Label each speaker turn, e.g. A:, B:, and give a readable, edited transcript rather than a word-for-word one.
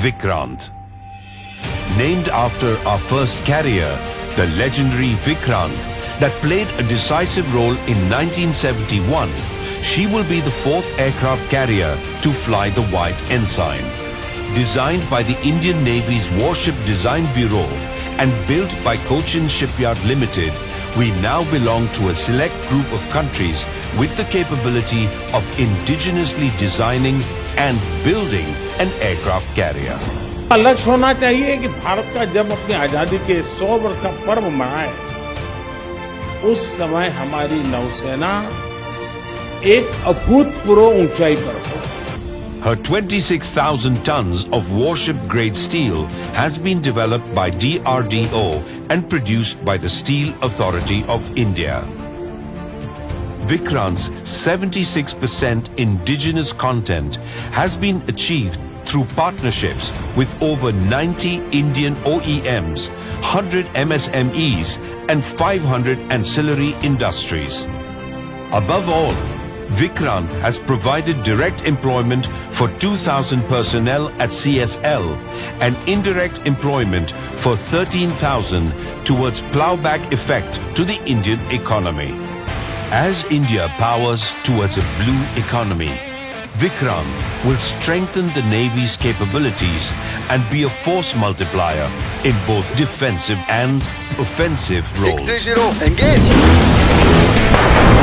A: Vikrant. Named after our first carrier, the legendary Vikrant, that played a decisive role in 1971, she will be the fourth aircraft carrier to fly the White Ensign. Designed by the Indian Navy's Warship Design Bureau and built by Cochin Shipyard Limited, we now belong to a select group of countries with the capability of indigenously designing and building an aircraft carrier.
B: लक्ष्य होना चाहिए कि भारत का जब अपनी आजादी के 100 वर्ष का पर्व मनाए, उस समय हमारी नौसेना एक अभूतपूर्व ऊंचाई पर हो.
A: Her 26,000 tons of warship-grade steel has been developed by DRDO and produced by the Steel Authority of India. Vikrant's 76% indigenous content has been achieved through partnerships with over 90 Indian OEMs, 100 MSMEs and 500 ancillary industries. Above all, Vikrant has provided direct employment for 2,000 personnel at CSL and indirect employment for 13,000 towards plowback effect to the Indian economy. As India powers towards a blue economy, Vikrant will strengthen the Navy's capabilities and be a force multiplier in both defensive and offensive roles.
C: 630, engage!